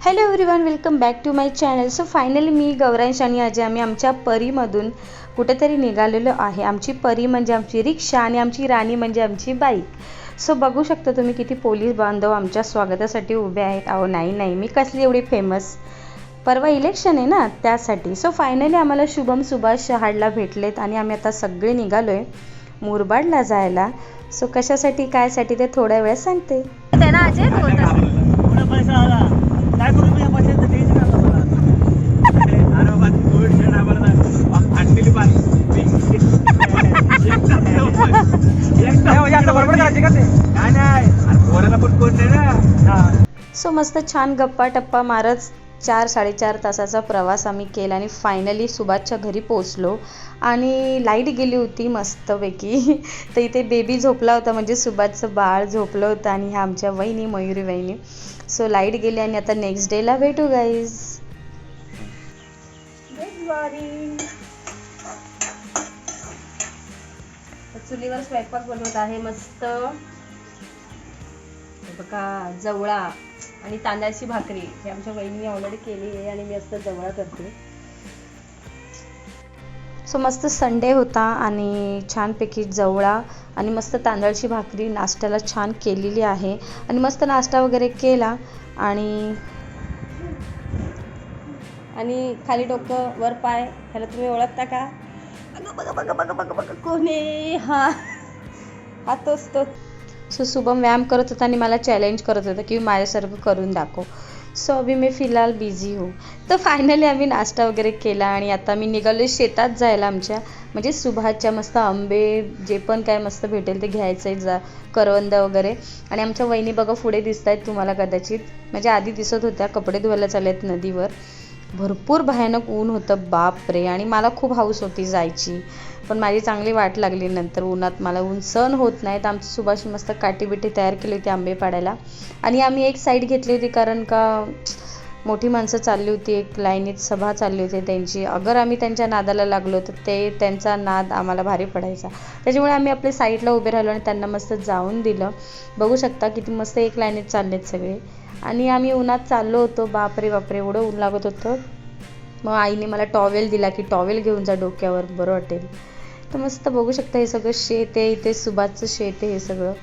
Hello everyone, welcome back to my channel. So finally मी गौरांश आणि अजय आम्ही आमच्या परीमधून कुठेतरी निघालेलो आहे. आमची परी म्हणजे आमची रिक्षा आणि आमची राणी म्हणजे आमची बाईक. सो बघू शकता तुम्ही किती पोलीस बांधव आमच्या स्वागतासाठी उभे आहेत. अहो नाही मी कसली एवढी फेमस, परवा इलेक्शन आहे ना त्यासाठी. सो फायनली आम्हाला शुभम सुभाष शहाडला भेटलेत आणि आम्ही आता सगळे निघालो आहे मुरबाडला जायला. सो कशासाठी कायसाठी ते थोड्या वेळात सांगते. त्यांना अजय पैसा आला काय करू मी या पैशाचं टेन्शन आलं मला. अरे बाबा कोविड शेड आम्हाला फाटलेली पाणी बरोबर करायची का ते काय नाही पोराला पण कोण नाही ना. सो मस्त छान गप्पा टप्पा मारत 4-4.5 तासाचा प्रवास आम्ही केला आणि फायनली सुभाषच्या घरी पोचलो. आणि लाईट गेली होती मस्तपैकी. तर इथे बेबी झोपला होता, म्हणजे सुभाषचं बाळ झोपलं होतं आणि ह्या आमच्या वहिनी मयुरी वहिनी. सो लाईट गेली आणि आता नेक्स्ट डेला भेटू गाईज. चुलीवर स्वयंपाक बनवत आहे मस्त बघा, जवळा आणि तांदळाची भाकरी. हे आमच्या वहिनीने ऑलरेडी केली आहे आणि मी असं जवळा करते. सो मस्त संडे होता आणि छानपैकी जवळा आणि मस्त तांदळाची भाकरी नाश्त्याला छान केलेली आहे. आणि मस्त नाश्ता वगैरे केला आणि खाली डोकं वर पाय, ह्याला तुम्ही ओळखता का? बघा बघा बघा बघा बघा कोणी, हा तोच तो. सो शुभम व्यायाम करत होता आणि मला चॅलेंज करत होता की माझ्यासारखं करून दाखव. सो अभी मी फिलहाल बिझी हो. तर फायनली आम्ही नाश्ता वगैरे केला आणि आता मी निघालो शेतात जायला आमच्या, म्हणजे सुभाषच्या. मस्त आंबे जे पण काय मस्त भेटेल ते घ्यायचं आहे, करवंद वगैरे. आणि आमच्या वहिनी बघा पुढे दिसत आहेत तुम्हाला कदाचित, म्हणजे आधी दिसत होत्या. कपडे धुवायला चाललेत नदीवर. भरपूर भयानक ऊन होतं बापरे. आणि मला खूप हौस होती जायची, पण माझी चांगली वाट लागली नंतर उन्हात. मला ऊन सहन होत नाही. तर आमची सुभाष मस्त काठी तयार केली होती आंबे पाडायला. आणि आम्ही एक साईड घेतली होती कारण का मोठी माणसं चालली होती, एक लाईनीत सभा चालली होती त्यांची. अगर आम्ही त्यांच्या नादाला लागलो तर ते त्यांचा नाद आम्हाला भारी पडायचा. त्याच्यामुळे आम्ही आपल्या साईडला उभे राहिलो आणि त्यांना मस्त जाऊन दिलं. बघू शकता किती मस्त एक लाईनीत चाललेत सगळे. आणि आम्ही उन्हात चाललो होतो. बापरे एवढं ऊन लागत होतं. मग आईने मला टॉवेल दिला की टॉवेल घेऊन जा डोक्यावर, बरं वाटेल. तर मस्त बघू शकता हे सगळं शेत आहे, इथे सुभाषचं शेत आहे हे सगळं.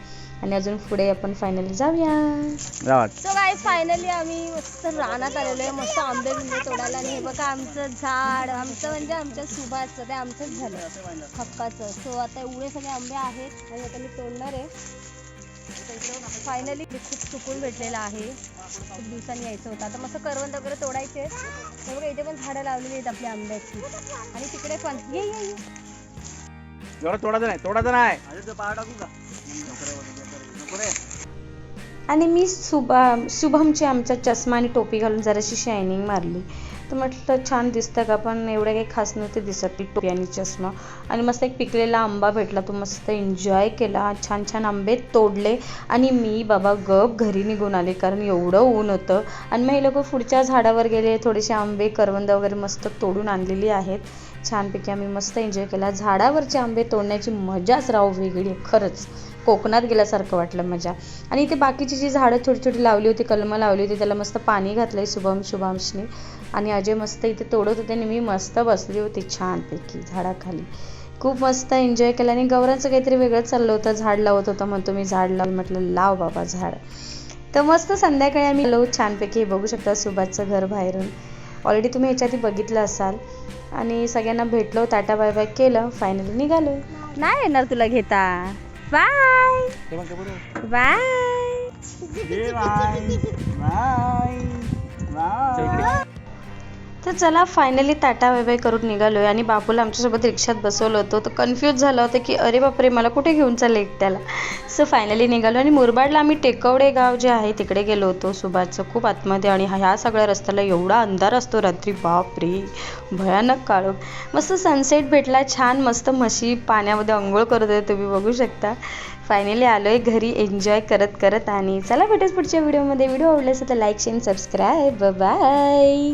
आणि अजून पुढे आपण फायनली जाऊया. सो गाईज फायनली आम्ही मस्त रानात आलेलो आहे, मस्त आंबे तोडायला. आणि हे बघा आमचं झाड, आमचं म्हणजे आमच्या सुभाषचं ते आमचंच झालं हक्काचं. सो आता एवढे सगळे आंबे आहेत आणि आता मी तोडणार आहे. फायनली खूप सुकून भेटलेला आहे. खूप दिवसांनी यायचं होतं. आता मस्त करवंद वगैरे तोडायचे. हे बघा इथे पण झाडं लावलेली आहेत आपल्या आंब्याची. आणि तिकडे पण ये तोडायचं नाही. आणि मी शुभमची आमचा चष्मा आणि टोपी घालून जराशी शायनिंग मारली. तर म्हटलं छान दिसतं का, पण एवढं काही खास नव्हते दिसत ती टोपी आणि चष्मा. आणि मस्त एक पिकलेला आंबा भेटला, तो मस्त एन्जॉय केला. छान आंबे तोडले आणि मी बाबा गप घरी निघून आले कारण एवढं ऊन होतं. आणि मग हे लोक पुढच्या झाडावर गेले, थोडेसे आंबे करवंद वगैरे मस्त तोडून आणलेली आहेत. छानपैकी आम्ही मस्त एन्जॉय केला. झाडावरचे आंबे तोडण्याची मजाच राव वेगळी आहे खरंच. कोकणात गेल्यासारखं वाटलं मजा. आणि इथे बाकीची जी झाडं छोटी लावली होती, कलमं लावली होती, त्याला मस्त पाणी घातलं आहे शुभांशने. आणि अजय मस्त इथे तोडत होते आणि मी मस्त बसली होती छानपैकी झाडाखाली. खूप मस्त एन्जॉय केला. आणि गौरांचं काहीतरी वेगळंच चाललं होतं, झाड लावत होता. म्हणतो मी झाड लावलं, म्हटलं लाव बाबा झाड. तर मस्त संध्याकाळी आम्ही आलो छानपैकी. बघू शकता सुभाषचं घर बाहेरून. ऑलरेडी तुम्ही ह्याच्या आधी बघितलं असाल. आणि सगळ्यांना भेटलो, टाटा बाय बाय केलं, फायनली निघालो. नाही येणार तुला घेता. Bye bye bye. तर चला फायनली टाटा बाय बाय करून निघालो आहे. आणि बापूला आमच्यासोबत रिक्षात बसवलं होतं. तो कन्फ्यूज झाला होता की अरे बापरे मला कुठे घेऊन चालले एकट्याला. सो फायनली निघालो आणि मुरबाडला आम्ही टेकवडे गाव जे आहे तिकडे गेलो होतो. सुभाषचं खूप आतमध्ये. आणि ह्या सगळ्या रस्त्याला एवढा अंधार असतो रात्री, बापरे भयानक काळोख. मस्त सनसेट भेटला छान. मस्त म्हशी पाण्यामध्ये अंघोळ करत होते, तुम्ही बघू शकता. फायनली आलो आहे घरी एन्जॉय करत. आणि चला भेटूच पुढच्या व्हिडिओमध्ये. व्हिडिओ आवडला असेल तर लाईक शेअर सबस्क्राईब. बाय.